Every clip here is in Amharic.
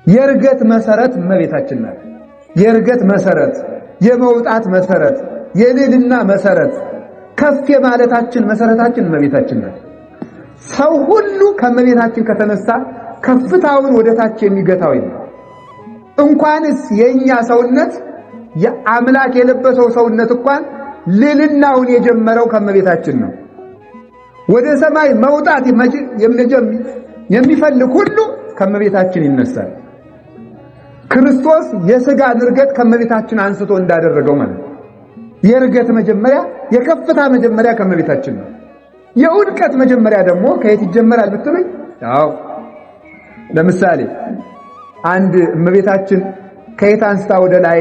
የርገት መሰረት እመቤታችን ናት። የርገት መሰረት፣ የመውጣት መሰረት፣ የልዕልና መሰረት፣ ከፍ የማለታችን መሰረታችን እመቤታችን ናት። ሰው ሁሉ ከእመቤታችን ከተነሳ ከፍታውን ወደታች የሚገታው የለም። እንኳንስ የኛ ሰውነት የአምላክ የለበሰው ሰውነት እንኳን ልዕልናውን የጀመረው ከእመቤታችን ነው። ወደ ሰማይ መውጣት የሚፈልግ ሁሉ ከእመቤታችን ይነሳል። ክርስቶስ የሥጋን እርገት ከእመቤታችን አንስቶ እንዳደረገው ማለት ነው። የእርገት መጀመሪያ፣ የከፍታ መጀመሪያ ከእመቤታችን ነው። የውድቀት መጀመሪያ ደግሞ ከየት ይጀመራል ብትሉኝ፣ ያው ለምሳሌ አንድ እመቤታችን ከየት አንስታ ወደ ላይ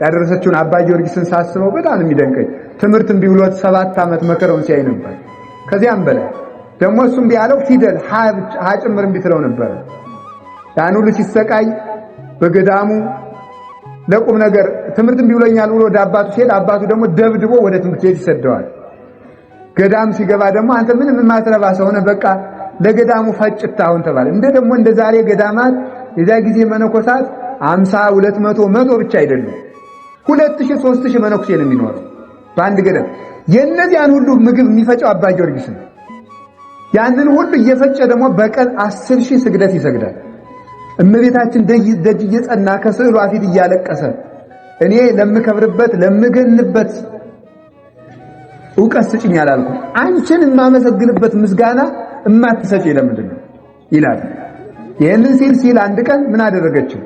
ያደረሰችውን አባ ጊዮርጊስን ሳስበው በጣም የሚደንቀኝ ትምህርትን ቢውሎት 7 ዓመት መከረውን ሲያይ ነበር። ከዚያም በላይ ደግሞ እሱም ቢያለው ፊደል ሀ ጭምር ቢትለው ነበር። ያን ሁሉ ሲሰቃይ በገዳሙ ለቁም ነገር ትምህርትን ቢውለኛል ብሎ ወደ አባቱ ሲሄድ አባቱ ደግሞ ደብድቦ ወደ ትምህርት ቤት ይሰደዋል። ገዳም ሲገባ ደግሞ አንተ ምንም የማትረባ ሰው ነህ፣ በቃ ለገዳሙ ፈጭታውን ተባለ። ደግሞ እንደ ዛሬ ገዳማት የዛ ጊዜ መነኮሳት 50 200 100 ብቻ አይደሉም፣ 2000 3000 መነኩሴ ነው የሚኖረው በአንድ ገዳም። የእነዚያን ሁሉ ምግብ የሚፈጨው አባ ጊዮርጊስ ነው። ያንን ሁሉ እየፈጨ ደግሞ በቀን 10,000 ስግደት ይሰግዳል። እመቤታችን ደጅ እየጸና ከስዕሏ ፊት እያለቀሰ እኔ ለምከብርበት ለምገንበት ዕውቀት ስጭኝ አላልኩም፣ አንቺን የማመሰግንበት ምስጋና እማትሰጪ ለምንድን ነው ይላል። ይህንን ሲል አንድ ቀን ምን አደረገችው?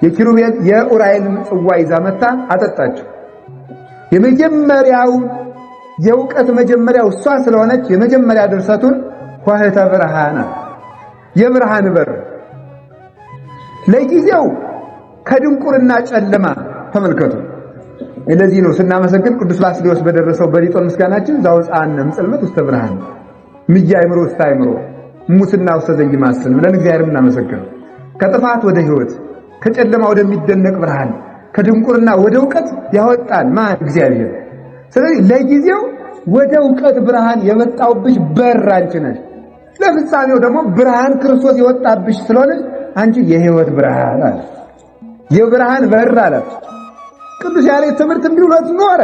የኪሩቤል የኡራኤልን ጽዋ ይዛ መታ አጠጣችው። የመጀመሪያው የዕውቀት መጀመሪያው እሷ ስለሆነች የመጀመሪያ ድርሰቱን ኆኅተ ብርሃን የብርሃን በር ለጊዜው ከድንቁርና ጨለማ ተመልከቱ። ለዚህ ነው ስናመሰግን ቅዱስ ባስልዮስ በደረሰው በሊጦን ምስጋናችን ዘአውጽአነ እምጽልመት ውስተ ብርሃን ምያእምሮ ውስተ አእምሮ ሙስና ውስተ ዘይማስን ብለን እግዚአብሔርን እናመሰግነው። ከጥፋት ወደ ሕይወት፣ ከጨለማ ወደሚደነቅ ብርሃን፣ ከድንቁርና ወደ ዕውቀት ያወጣን ማን? እግዚአብሔር። ስለዚህ ለጊዜው ወደ ዕውቀት ብርሃን የመጣውብሽ በር አንቺ ነሽ። ለፍጻሜው ደግሞ ብርሃን ክርስቶስ የወጣብሽ ስለሆነ አንቺ የሕይወት ብርሃን አለ። የብርሃን በር አለ። ቅዱስ ያሬድ ትምህርት እንዲውለት ኖረ።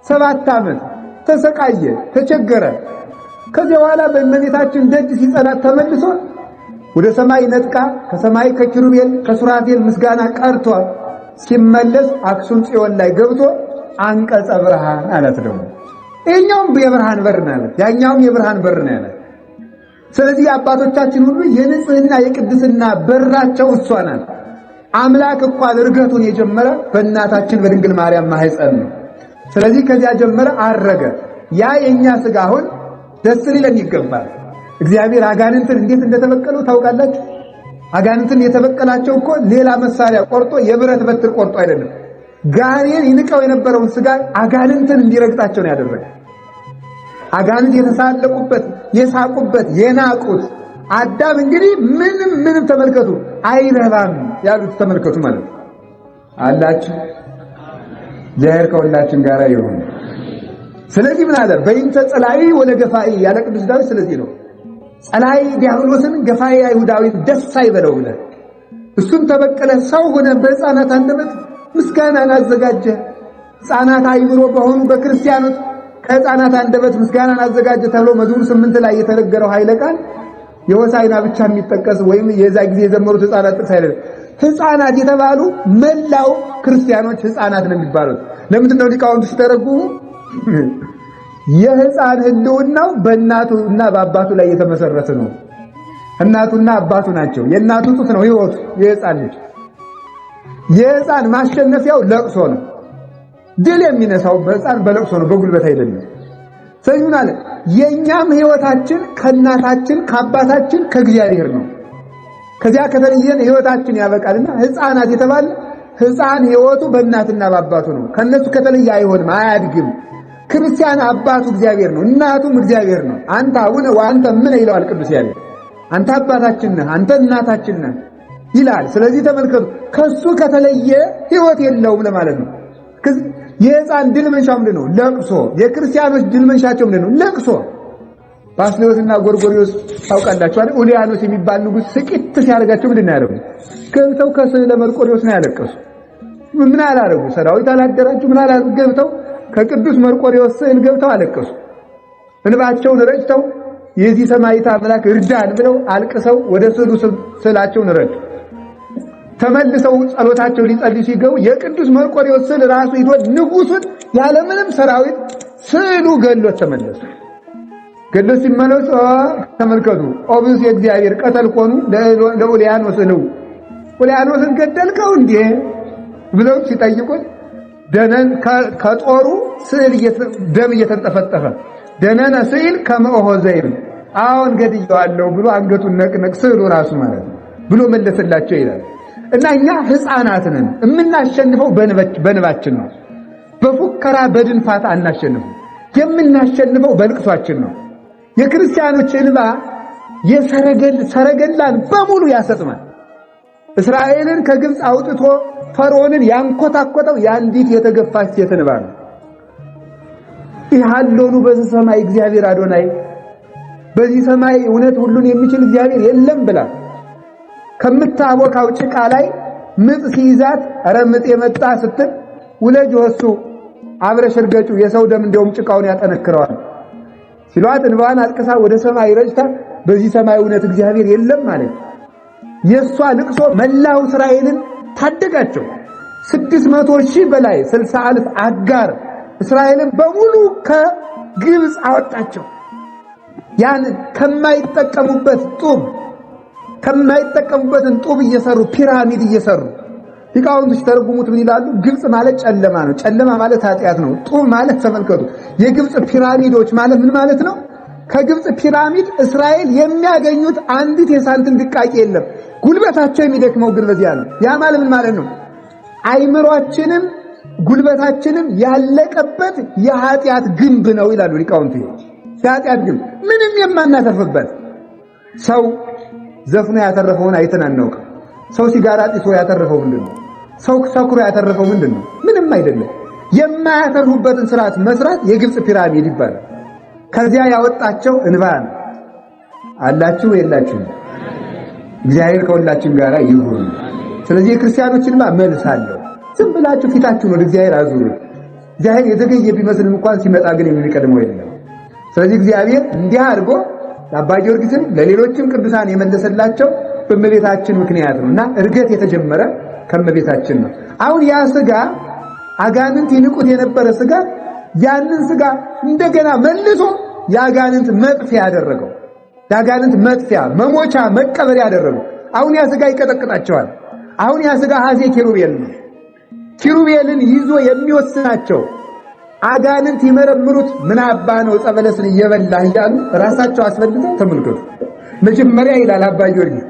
7 ዓመት ተሰቃየ፣ ተቸገረ። ከዚያ በኋላ በእመቤታችን ደጅ ሲጸና ተመልሶ ወደ ሰማይ ነጥቃ ከሰማይ ከኪሩቤል ከሱራፌል ምስጋና ቀርቶ ሲመለስ አክሱም ጽዮን ላይ ገብቶ አንቀጸ ብርሃን አላት። ደግሞ ይሄኛውም የብርሃን በር ነው ያላት፣ ያኛውም የብርሃን በር ነው ያላት። ስለዚህ አባቶቻችን ሁሉ የንጽህና የቅድስና በራቸው እሷ ናት። አምላክ እንኳን እርገቱን የጀመረ በእናታችን በድንግል ማርያም ማህፀን ነው። ስለዚህ ከዚያ ጀመረ አረገ። ያ የኛ ሥጋ አሁን ደስ ሊለን ይገባል። እግዚአብሔር አጋንንትን እንዴት እንደተበቀለው ታውቃላችሁ? አጋንንትን የተበቀላቸው እኮ ሌላ መሳሪያ ቆርጦ የብረት በትር ቆርጦ አይደለም። ጋኔን ይንቀው የነበረውን ሥጋ አጋንንትን እንዲረግጣቸው ነው ያደረገ። አጋንንት የተሳለቁበት የሳቁበት የናቁት አዳም እንግዲህ ምንም ተመልከቱ አይረባም ያሉት ተመልከቱ ማለት አላችሁ። እግዚአብሔር ከሁላችን ጋር ይሁን። ስለዚህ ምን አለ? በእንተ ጸላኢ ወለገፋኢ ያለ ቅዱስ ዳዊት። ስለዚህ ነው ጸላኢ ዲያብሎስን ገፋኢ አይሁዳዊን ደስ አይበለው ብለህ እሱን ተበቀለ ሰው ሆነ በሕፃናት አንደበት ምስጋናን አዘጋጀ። ሕፃናት አይምሮ በሆኑ በክርስቲያኖች ከሕፃናት አንደበት ምስጋናን አዘጋጀ ተብሎ መዝሙር 8 ላይ የተነገረው ኃይለ ቃል የሆሳዕና ብቻ የሚጠቀስ ወይም የዛ ጊዜ የዘመሩት ሕፃናት ጥቅስ አይደለም። ሕፃናት የተባሉ መላው ክርስቲያኖች ሕፃናት ነው የሚባሉት። ለምንድን ነው ሊቃውንቱ ሲተረጉሙ የሕፃን ህልውናው በእናቱና በአባቱ ላይ የተመሰረተ ነው። እናቱና አባቱ ናቸው። የእናቱ ጡት ነው ሕይወቱ የሕፃን ልጅ። የሕፃን ማሸነፊያው ለቅሶ ነው። ድል የሚነሳው በሕፃን በለቅሶ ነው፣ በጉልበት አይደለም። ሰይሁን አለ የኛም ሕይወታችን ከእናታችን ከአባታችን ከእግዚአብሔር ነው። ከዚያ ከተለየን ሕይወታችን ያበቃልና ሕፃናት የተባለ ሕፃን ሕይወቱ በእናትና በአባቱ ነው። ከነሱ ከተለየ አይሆንም፣ አያድግም። ክርስቲያን አባቱ እግዚአብሔር ነው፣ እናቱም እግዚአብሔር ነው። አንተ አቡነ ወአንተ ምን ይለዋል ቅዱስ ያሬድ? አንተ አባታችን ነህ፣ አንተ እናታችን ነህ ይላል። ስለዚህ ተመልከቱ፣ ከሱ ከተለየ ሕይወት የለውም ለማለት ነው። የሕፃን ድል መንሻው ምንድን ነው? ለቅሶ። የክርስቲያኖች ድል መንሻቸው ምንድን ነው? ለቅሶ። ባስልዮስና ጎርጎርዮስ ታውቃላችሁ አይደል? ኡልያኖስ የሚባል ንጉስ ስቂት ሲያደርጋቸው ምንድን ነው ያደረጉት? ገብተው ከስዕለ መርቆሬዎስ ነው ያለቀሱ። ምን አላደረጉ? ሰራዊት አላደራጁ፣ ምን አላደረጉ? ገብተው ከቅዱስ መርቆሬዎስ ስዕል ገብተው አለቀሱ። እንባቸውን ረጭተው የዚህ ሰማዕት አምላክ እርዳን ብለው አልቅሰው ወደ ስዕላቸውን ረጩ። ተመልሰው ጸሎታቸው ሊጸልዩ ሲገቡ የቅዱስ መርቆሬዎስ ስዕል ራሱ ሂዶ ንጉሱን ያለምንም ሰራዊት ስዕሉ ገሎት ተመለሱ። ገሎት ሲመለሱ ተመልከቱ፣ ኦብስ የእግዚአብሔር ቀተል ኮኑ ለኡልያኖስ ነው ኡልያኖስን ገደልከው እንዴ ብለው ሲጠይቁት ደነን ከጦሩ ስዕል ደም እየተንጠፈጠፈ ደነነ ስዕል ከመሆ ዘይር አሁን ገድየዋለሁ ብሎ አንገቱን ነቅነቅ ስዕሉ ራሱ ማለት ነው ብሎ መለሰላቸው ይላል። እና እኛ ሕፃናት ነን፣ የምናሸንፈው በንባችን ነው። በፉከራ በድንፋት አናሸንፈው፣ የምናሸንፈው በልቅሷችን ነው። የክርስቲያኖች እንባ ሰረገላን በሙሉ ያሰጥማል። እስራኤልን ከግብፅ አውጥቶ ፈርዖንን ያንኮታኮተው የአንዲት የተገፋች ሴት እንባ ነው። ይሃሎኑ በዚህ ሰማይ እግዚአብሔር አዶናይ፣ በዚህ ሰማይ እውነት ሁሉን የሚችል እግዚአብሔር የለም ብላ ከምታቦካው ጭቃ ላይ ምጥ ሲይዛት ኧረ ምጥ የመጣ ስትል ውለጅ ወሱ አብረሽ እርገጩ የሰው ደም እንደውም ጭቃውን ያጠነክረዋል ሲሏት እንባዋን አልቅሳ ወደ ሰማይ ረጭታ በዚህ ሰማይ እውነት እግዚአብሔር የለም ማለት የሷ ልቅሶ መላው እስራኤልን ታደጋቸው። 600,000 በላይ 60,000 አጋር እስራኤልን በሙሉ ከግብፅ አወጣቸው። ያን ከማይጠቀሙበትን ጡብ እየሰሩ ፒራሚድ እየሰሩ ሊቃውንቶች ተርጉሙት ምን ይላሉ? ግብፅ ማለት ጨለማ ነው። ጨለማ ማለት ኃጢአት ነው። ጡብ ማለት ተመልከቱ፣ የግብፅ ፒራሚዶች ማለት ምን ማለት ነው? ከግብፅ ፒራሚድ እስራኤል የሚያገኙት አንዲት የሳንቲም ድቃቄ የለም። ጉልበታቸው የሚደክመው ግን በዚያ ነው። ያ ማለት ምን ማለት ነው? አይምሯችንም ጉልበታችንም ያለቀበት የኃጢአት ግንብ ነው ይላሉ ሊቃውንት። የኃጢአት ግንብ ምንም የማናተርፍበት። ሰው ዘፍኖ ያተረፈውን አይተን አናውቅም። ሰው ሲጋራ ጢሶ ያተረፈው ምንድነው? ሰው ሰክሮ ያተረፈው ምንድነው? ምንም አይደለም። የማያተርፉበትን ስርዓት መስራት የግብፅ ፒራሚድ ይባላል። ከዚያ ያወጣቸው እንባ ነው። አላችሁ የላችሁ? እግዚአብሔር ከሁላችን ጋር ይሁን። ስለዚህ የክርስቲያኖች እንባ መልስ አለው። ዝም ብላችሁ ፊታችሁን ወደ እግዚአብሔር አዙሩ። እግዚአብሔር የተገየ ቢመስልም እንኳን ሲመጣ ግን የሚቀድመው የለም። ስለዚህ እግዚአብሔር እንዲህ አድርጎ ለአባ ጊዮርጊስም ለሌሎችም ቅዱሳን የመለሰላቸው በእመቤታችን ምክንያት ነውና እርገት የተጀመረ ከእመቤታችን ነው። አሁን ያ ስጋ አጋንንት ይንቁት የነበረ ስጋ ያንን ስጋ እንደገና መልሶ የአጋንንት መጥፊያ ያደረገው፣ የአጋንንት መጥፊያ መሞቻ መቀበሪያ ያደረገው። አሁን ያ ስጋ ይቀጠቅጣቸዋል። አሁን ያ ስጋ ሐዜ ኪሩቤል ነው። ኪሩቤልን ይዞ የሚወስናቸው አጋንንት ይመረምሩት ምን አባ ነው ጸበለስን እየበላህ እያሉ ራሳቸው አስፈልገው ተመልከቱ። መጀመሪያ ይላል አባ ጊዮርጊስ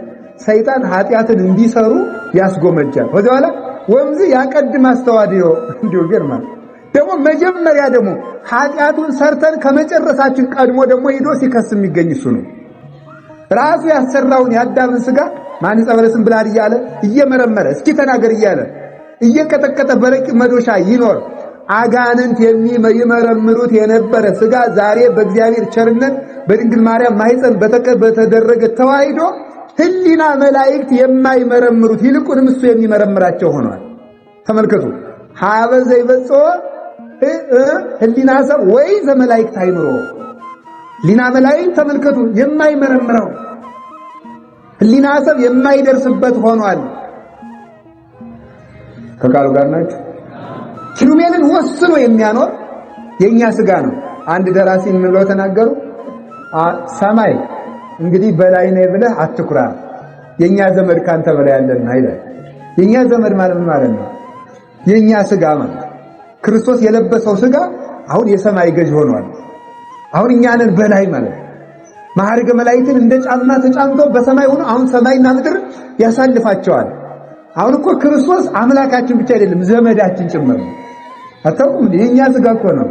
ሰይጣን ኃጢአትን እንዲሰሩ ያስጎመጃል። ከዚያ በኋላ ወምዝ ያቀድም አስተዋድዮ እንዲሁ ገርማል። ደግሞ መጀመሪያ ደግሞ ኃጢአቱን ሰርተን ከመጨረሳችን ቀድሞ ደግሞ ሄዶ ሲከስ የሚገኝ እሱ ነው። ራሱ ያሰራውን የአዳምን ስጋ ማን ጸበለስን ብላድ እያለ እየመረመረ እስኪ ተናገር እያለ እየቀጠቀጠ በረቂቅ መዶሻ ይኖር አጋንንት የሚመረምሩት የነበረ ስጋ ዛሬ በእግዚአብሔር ቸርነት በድንግል ማርያም ማኅፀን በተደረገ ተዋሂዶ ሕሊና መላእክት የማይመረምሩት ይልቁንም እሱ የሚመረምራቸው ሆኗል። ተመልከቱ። ሀበ ዘይበጽሖ ሕሊና ሰብ ወይ ዘመላእክት አይምሮ ሕሊና መላእክት ተመልከቱ፣ የማይመረምረው ሕሊና ሰብ የማይደርስበት ሆኗል። ከቃሉ ጋር ናችሁ። ኪሩቤልን ወስኖ የሚያኖር የኛ ስጋ ነው። አንድ ደራሲ ምን ብለው ተናገሩ? ሰማይ እንግዲህ በላይ ነው ብለህ አትኩራ፣ የኛ ዘመድ ካንተ በላይ ያለና ይላል። የኛ ዘመድ ማለት ነው የኛ ስጋ ማለት ክርስቶስ የለበሰው ስጋ አሁን የሰማይ ገዥ ሆኗል። አሁን እኛንን በላይ ማለት ማዕርገ መላእክትን እንደ ጫማ ተጫምቶ በሰማይ ሆኖ አሁን ሰማይና ምድር ያሳልፋቸዋል። አሁን እኮ ክርስቶስ አምላካችን ብቻ አይደለም ዘመዳችን ጭምር ነው። አታውቁም? የኛ ስጋ እኮ ነው።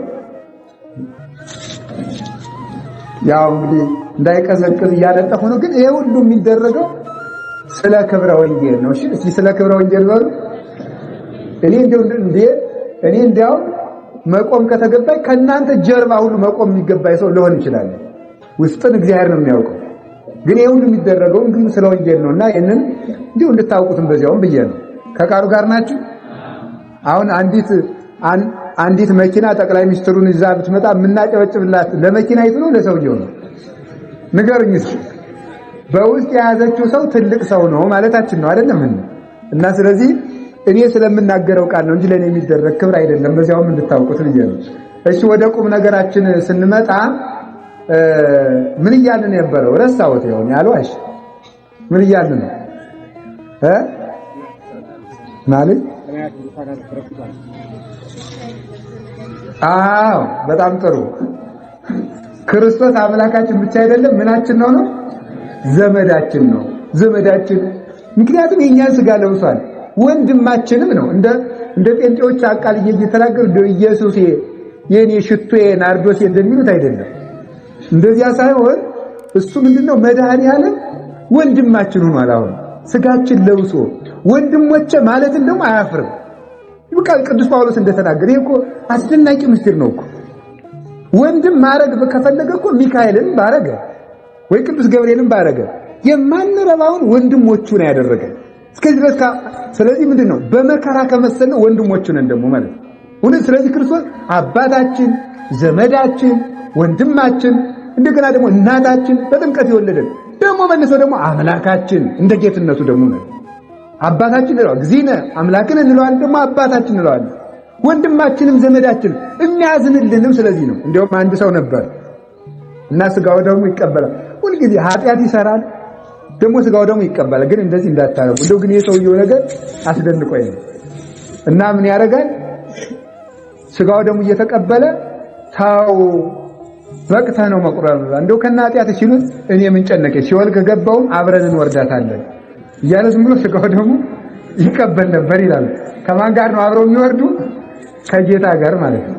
ያው እንግዲህ እንዳይቀዘቅዝ እያነጠፉ ነው። ግን ይሄ ሁሉ የሚደረገው ስለ ክብረ ወንጌል ነው። እሺ ስለ ክብረ ወንጌል በሉ። እኔ እንዲያው መቆም ከተገባኝ ከእናንተ ጀርባ ሁሉ መቆም የሚገባኝ ሰው ልሆን ይችላል። ውስጥን እግዚአብሔር ነው የሚያውቀው። ግን ይሄ ሁሉ የሚደረገው እንግዲህ ስለ ወንጌል ነውና ይሄንን እንዲሁ እንድታውቁትም በዚያውም ብዬ ነው። ከቃሉ ጋር ናችሁ። አሁን አንዲት መኪና ጠቅላይ ሚኒስትሩን ይዛ ብትመጣ የምናጨበጭብላት ለመኪናይቱ ነው ለሰውየው ነው? ንገሩኝ እስኪ። በውስጥ የያዘችው ሰው ትልቅ ሰው ነው ማለታችን ነው አይደለም? እና ስለዚህ እኔ ስለምናገረው ቃል ነው እንጂ ለኔ የሚደረግ ክብር አይደለም። በዚያውም እንድታውቁት ብዬ ነው። እሺ ወደ ቁም ነገራችን ስንመጣ ምን እያልን ነበረው? ረሳሁት። ይሆን ያልዋሽ ምን እያልን ነው ማለት? አዎ በጣም ጥሩ። ክርስቶስ አምላካችን ብቻ አይደለም ምናችን ነው? ዘመዳችን ነው። ዘመዳችን ምክንያቱም የኛን ስጋ ለብሷል። ወንድማችንም ነው። እንደ ጴንጤዎች አቃልዬ እየተናገሩ ኢየሱስ የኔ ሽቶዬ ናርዶስ እንደሚሉት አይደለም። እንደዚያ ሳይሆን እሱ ምንድነው መድኃኒዓለም ወንድማችን ሆኗል። አሁን ስጋችን ለብሶ ወንድሞቼ ማለትን ደግሞ አያፍርም። በቃ ቅዱስ ጳውሎስ እንደተናገረ ይሄ እኮ አስደናቂ ምስጢር ነው እኮ። ወንድም ማረግ ከፈለገ እኮ ሚካኤልን ባረገ ወይ ቅዱስ ገብርኤልን ባረገ የማንረባውን ወንድሞቹ ነው ያደረገ እስከዚህ ድረስ። ስለዚህ ምንድነው በመከራ ከመሰለው ወንድሞቹ ነን ደግሞ ማለት ነው። ስለዚህ ክርስቶስ አባታችን፣ ዘመዳችን፣ ወንድማችን እንደገና ደግሞ እናታችን በጥምቀት የወለደን ደግሞ መልሶ ደግሞ አምላካችን እንደ ጌትነቱ ደግሞ ነው። አባታችን እንለዋለን፣ እግዚእነ አምላክን እንለዋለን፣ ደግሞ አባታችን እንለዋለን። ወንድማችንም ዘመዳችን የሚያዝንልንም ስለዚህ ነው። እንደውም አንድ ሰው ነበር እና ስጋው ደግሞ ይቀበላል። ሁልጊዜ ኃጢአት ይሰራል ደግሞ ስጋው ደግሞ ይቀበላል። ግን እንደዚህ እንዳታረጉ እንደው ግን የሰውየው ነገር አስደንቆኝ ነው። እና ምን ያደርጋል? ስጋው ደግሞ እየተቀበለ ታው በቅታ ነው መቁረብ እንደው ከና ኃጢአት ሲሉት እኔ ምን ጨነቀኝ ሲወል ከገባው አብረን እንወርዳታለን እያለ ዝም ብሎ ስጋው ደግሞ ይቀበል ነበር ይላል። ከማን ጋር ነው አብረው የሚወርዱ? ከጌታ ጋር ማለት ነው።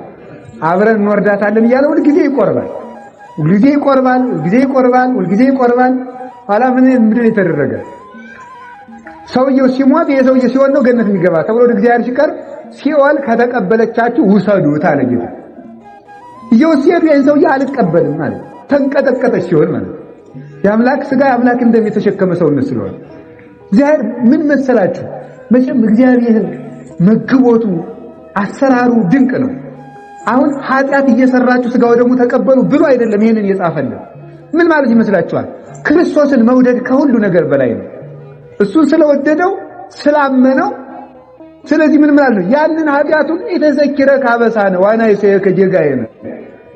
አብረን እንወርዳታለን እያለ ሁልጊዜ ይቆርባል፣ ሁልጊዜ ይቆርባል፣ ሁልጊዜ ይቆርባል፣ ሁልጊዜ ይቆርባል። ኋላ ምንድን የተደረገ ሰውየው ሲሞት የሰውየ ሲሆን ነው ገነት የሚገባ ተብሎ ወደ እግዚአብሔር ሲቀርብ ሲኦል ከተቀበለቻችሁ ውሰዱት አለ ጌታ። እየወሰዱ ያን ሰውየ አልቀበልም ማለት ተንቀጠቀጠች ሲሆን ማለት የአምላክ ስጋ የአምላክ እንደሚተሸከመ ሰውነት ስለሆነ እግዚአብሔር ምን መሰላችሁ? መቼም እግዚአብሔር መግቦቱ አሰራሩ ድንቅ ነው። አሁን ኃጢአት እየሰራችሁ ስጋው ደግሞ ተቀበሉ ብሎ አይደለም ይሄንን የጻፈልን። ምን ማለት ይመስላችኋል? ክርስቶስን መውደድ ከሁሉ ነገር በላይ ነው። እሱን ስለወደደው ስላመነው ስለዚህ ምን ማለት ነው? ያንን ኃጢአቱን የተዘከረ ካበሳነ ዋና ይሰየከ ጀጋየነ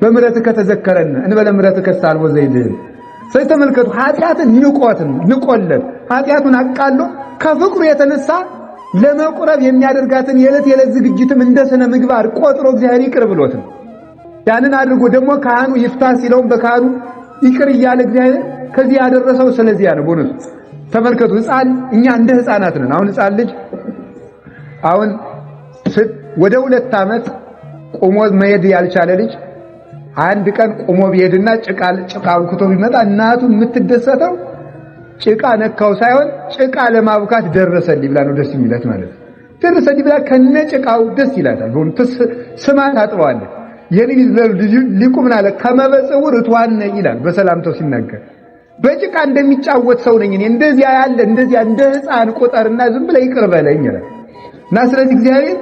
በምሕረትከ ተዘከረነ እንበለ ምሕረትከ ሳልቦ ዘይልህ። ስለዚህ ተመልከቱ፣ ኃጢአትን ንቆለት ኃጢአቱን አቃሎ ከፍቅሩ የተነሳ ለመቁረብ የሚያደርጋትን የዕለት ዝግጅትም እንደ ስነ ምግባር ቆጥሮ እግዚአብሔር ይቅር ብሎት ነው። ያንን አድርጎ ደግሞ ካህኑ ይፍታ ሲለውም በካህኑ ይቅር እያለ እግዚአብሔር ከዚህ ያደረሰው ስለዚህ ነው። ቦነሱ ተመልከቱ፣ እኛ እንደ ህፃናት ነን። አሁን ህፃን ልጅ አሁን ወደ 2 ዓመት ቆሞ መሄድ ያልቻለ ልጅ አንድ ቀን ቆሞ ቢሄድና ጭቃውን ኩቶ ቢመጣ እናቱ የምትደሰተው ጭቃ ነካው ሳይሆን ጭቃ ለማብካት ደረሰልኝ ብላ ነው ደስ የሚላት ማለት ነው። ደረሰልኝ ብላ ከነጭቃው ደስ ይላታል። በእውነት ስማ ታጥበዋለች። የኔ ሊቁ ምን አለ? ከመበጽውር እቷነ ይላል በሰላምታው ሲናገር በጭቃ እንደሚጫወት ሰው ነኝ እኔ እንደዚያ ያለ እንደዚያ እንደ ህፃን ቁጠርና ዝም ብለ ይቅር በለኝ ይላል። እና ስለዚህ እግዚአብሔር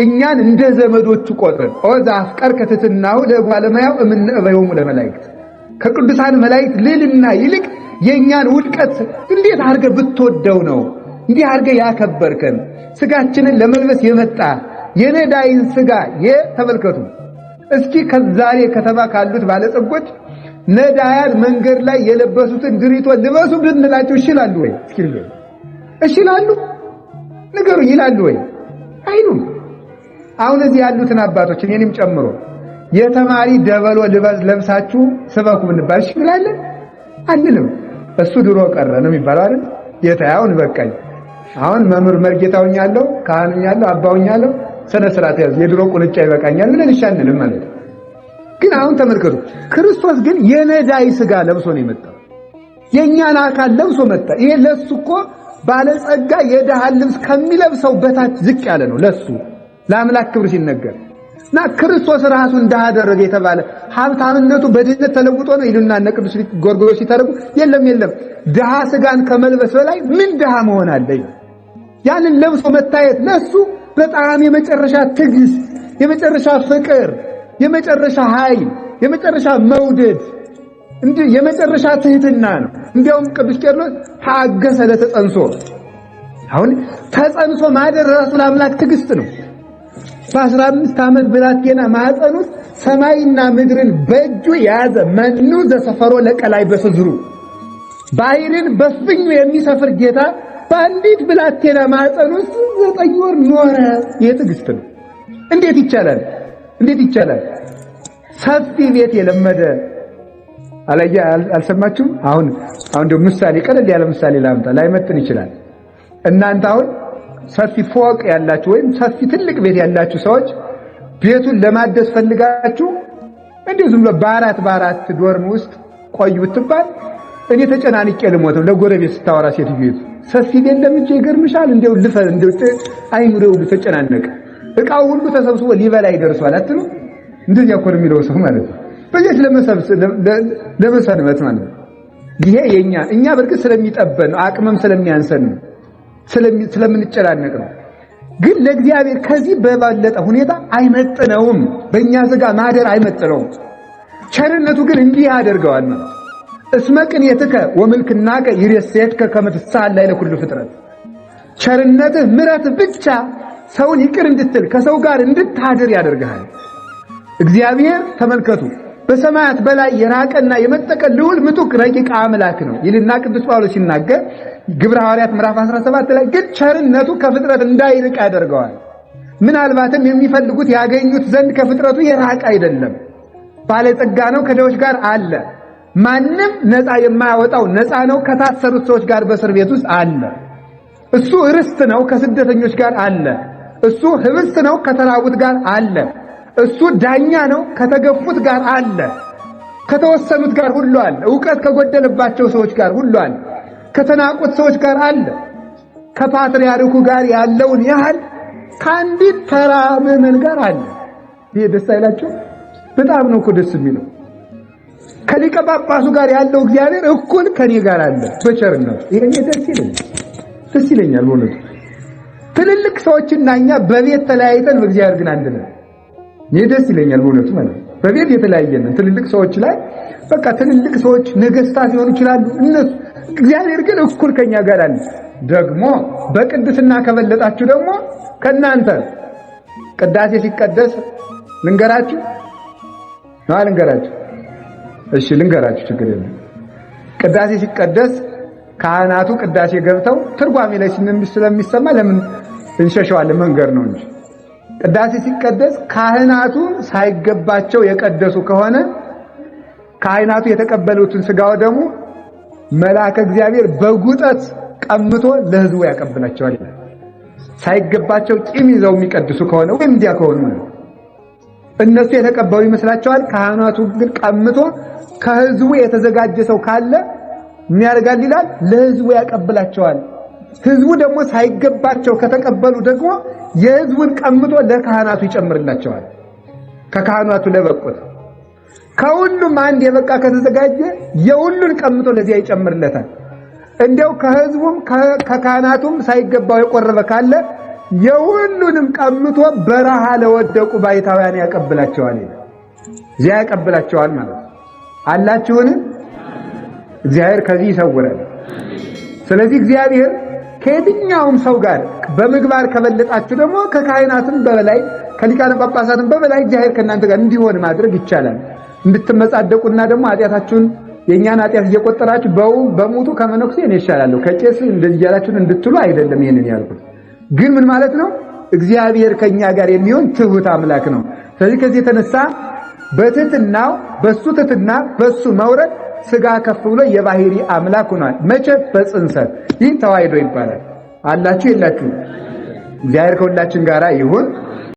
እኛን እንደ ዘመዶቹ ቆጥረን ኦዛ አፍቀር ከተትናው ለባለማያው እምንእበየው ለመላእክት ከቅዱሳን መላእክት ልልና ይልቅ የኛን ውድቀት እንዴት አርገ ብትወደው ነው እንዲህ አርገ ያከበርከን። ስጋችንን ለመልበስ የመጣ የነዳይን ስጋ ተመልከቱ እስኪ ከዛሬ ከተማ ካሉት ባለጸጎች ነዳያን መንገድ ላይ የለበሱትን ድሪቶ ልበሱ ብንላቸው ይችላሉ ወይ? ይችላሉ? ንገሩ ይላሉ ወይ? አይሉም። አሁን እዚህ ያሉትን አባቶች እኔንም ጨምሮ የተማሪ ደበሎ ልበስ ለብሳችሁ ስበኩ ብንባል ይችላል አንልም። እሱ ድሮ ቀረ ነው የሚባለው አይደል? ጌታውን በቃኝ አሁን መምህር መርጌታውኛለሁ ካህኑኛለሁ አባውኛለሁ ስነ ስርዓት ያዝ የድሮ ቁልጫ ይበቃኛል ብለን ይሻልንም ማለት ነው። ግን አሁን ተመልከቱ፣ ክርስቶስ ግን የነዳይ ስጋ ለብሶ ነው የመጣው። የኛን አካል ለብሶ መጣ። ይሄ ለሱ እኮ ባለጸጋ የደሃ ልብስ ከሚለብሰው በታች ዝቅ ያለ ነው። ለሱ ለአምላክ ክብር ሲነገር እና ክርስቶስ ራሱ እንዳደረገ የተባለ ሀብታምነቱ በድህነት ተለውጦ ነው ይሉና እነ ቅዱስ ጎርጎርዮስ ሲተረጉ የለም ድሃ ስጋን ከመልበስ በላይ ምን ድሃ መሆን አለ? ያንን ለብሶ መታየት ለሱ በጣም የመጨረሻ ትዕግስት፣ የመጨረሻ ፍቅር፣ የመጨረሻ ኃይል፣ የመጨረሻ መውደድ እንዴ የመጨረሻ ትህትና ነው። እንዲያውም ቅዱስ ቄርሎስ ታገሰ ለተጸንሶ። አሁን ተጸንሶ ማደር ራሱ ለአምላክ ትዕግስት ነው። በ15 ዓመት ብላቴና ማህፀን ውስጥ ሰማይና ምድርን በእጁ የያዘ መኑ ዘሰፈሮ ለቀላይ በስዝሩ ባሕርን በፍኙ የሚሰፍር ጌታ በአንዲት ብላቴና ማህፀን ውስጥ 9 ወር ኖረ። የትዕግስት ነው። እንዴት ይቻላል? ሰፊ ቤት የለመደ አልሰማችሁም? አሁን ደግሞ ምሳሌ ቀለል ያለ ምሳሌ ላምጣ። ላይመጥን ይችላል። እናንተ አሁን ሰፊ ፎቅ ያላችሁ ወይም ሰፊ ትልቅ ቤት ያላችሁ ሰዎች ቤቱን ለማደስ ፈልጋችሁ እንዴ ዝም ብሎ በአራት ዶርም ውስጥ ቆዩ ብትባል እኔ ተጨናንቄ ልሞት። ለጎረቤት ስታወራ ሴትዮ ሰፊ ቤት ለምጄ ይገርምሻል እንደው አይምሮው ተጨናነቀ፣ ዕቃው ሁሉ ተሰብስቦ ሊበላ ይደርሷል አትሉ? እንደዚህ እኮ ነው የሚለው ሰው ማለት ነው። በዚህ ለመሰንበት ማለት ነው። ይሄ እኛ በርግጥ ስለሚጠበን ነው፣ አቅምም ስለሚያንሰን ነው፣ ስለምንጨናነቅ ነው። ግን ለእግዚአብሔር ከዚህ በባለጠ ሁኔታ አይመጥነውም። በእኛ ሥጋ ማደር አይመጥነውም። ቸርነቱ ግን እንዲህ ያደርገዋል ማለት እስመ ቅንየትከ ወምልክናከ ይሬሴትከ ከመ ትሳሃል ላዕለ ኩሉ ፍጥረት። ቸርነትህ ምሕረትህ ብቻ ሰውን ይቅር እንድትል ከሰው ጋር እንድታድር ያደርግሃል። እግዚአብሔር ተመልከቱ በሰማያት በላይ የራቀና የመጠቀ ልዑል ምጡቅ ረቂቅ አምላክ ነው ይልና ቅዱስ ጳውሎስ ሲናገር ግብረ ሐዋርያት ምዕራፍ 17 ላይ ግን ቸርነቱ ከፍጥረት እንዳይርቅ ያደርገዋል። ምናልባትም የሚፈልጉት ያገኙት ዘንድ ከፍጥረቱ የራቀ አይደለም። ባለጸጋ ነው፣ ከድሆች ጋር አለ። ማንም ነፃ የማያወጣው ነፃ ነው፣ ከታሰሩት ሰዎች ጋር በእስር ቤት ውስጥ አለ። እሱ ርስት ነው፣ ከስደተኞች ጋር አለ። እሱ ህብስት ነው፣ ከተራቡት ጋር አለ። እሱ ዳኛ ነው፣ ከተገፉት ጋር አለ። ከተወሰኑት ጋር ሁሉ አለ። ዕውቀት ከጎደለባቸው ሰዎች ጋር ሁሉ አለ። ከተናቁት ሰዎች ጋር አለ። ከፓትርያርኩ ጋር ያለውን ያህል ከአንዲት ተራ ምዕመን ጋር አለ። ይሄ ደስ አይላችሁ? በጣም ነው እኮ ደስ የሚለው። ከሊቀ ጳጳሱ ጋር ያለው እግዚአብሔር እኩል ከኔ ጋር አለ በቸርነቱ። ይሄ ደስ ይለኛል በእውነቱ። ትልልቅ ሰዎችና እኛ በቤት ተለያይተን በእግዚአብሔር ግን አንድ ነን። ይሄ ደስ ይለኛል በእውነቱ ማለት ነው። በቤት የተለያየን ትልልቅ ሰዎች ላይ በቃ ትልልቅ ሰዎች ነገስታት ሊሆኑ ይችላሉ እነሱ፣ እግዚአብሔር ግን እኩል ከኛ ጋር አለ። ደግሞ በቅድስና ከበለጣችሁ ደግሞ ከናንተ ቅዳሴ ሲቀደስ ልንገራችሁ። እሺ ልንገራችሁ፣ ችግር የለም። ቅዳሴ ሲቀደስ ካህናቱ ቅዳሴ ገብተው ትርጓሜ ላይ ስለሚሰማ ለምን እንሸሸዋለን? መንገር ነው እንጂ ቅዳሴ ሲቀደስ ካህናቱ ሳይገባቸው የቀደሱ ከሆነ ካህናቱ የተቀበሉትን ሥጋው ደግሞ መልአከ እግዚአብሔር በጉጠት ቀምቶ ለሕዝቡ ያቀብላቸዋል። ሳይገባቸው ቂም ይዘው የሚቀድሱ ከሆነ ወይም እንዲያ ከሆኑ እነሱ የተቀበሉ ይመስላቸዋል። ካህናቱ ግን ቀምቶ ከሕዝቡ የተዘጋጀ ሰው ካለ ምን ያደርጋል ይላል? ለሕዝቡ ያቀብላቸዋል። ሕዝቡ ደግሞ ሳይገባቸው ከተቀበሉ ደግሞ የሕዝቡን ቀምቶ ለካህናቱ ይጨምርላቸዋል። ከካህናቱ ለበቁት ከሁሉም አንድ የበቃ ከተዘጋጀ የሁሉን ቀምቶ ለዚያ ይጨምርለታል። እንደው ከሕዝቡም ከካህናቱም ሳይገባው የቆረበ ካለ የሁሉንም ቀምቶ በረሃ ለወደቁ ባይታውያን ያቀብላቸዋል። እዚያ ያቀብላቸዋል ማለት አላችሁን? እግዚአብሔር ከዚህ ይሰውራል። ስለዚህ እግዚአብሔር ከየትኛውም ሰው ጋር በምግባር ከበለጣችሁ ደግሞ ከካህናትም በበላይ ከሊቃነ ጳጳሳትም በበላይ እግዚአብሔር ከእናንተ ጋር እንዲሆን ማድረግ ይቻላል። እንድትመጻደቁና ደግሞ ኃጢአታችሁን የእኛን ኃጢአት እየቆጠራችሁ በሙቱ ከመነኩሴ እኔ እሻላለሁ ከቄስ እንደዚህ ያላችሁን እንድትሉ አይደለም ይሄንን ያልኩት። ግን ምን ማለት ነው? እግዚአብሔር ከኛ ጋር የሚሆን ትሁት አምላክ ነው። ስለዚህ ከዚህ የተነሳ በትህትናው በሱ ትህትና በሱ መውረድ ሥጋ ከፍ ብሎ የባህሪ አምላክ ሆኗል። መቼ? በጽንሰት። ይህ ተዋሕዶ ይባላል። አላችሁ የላችሁ? እግዚአብሔር ከሁላችን ጋር ይሁን።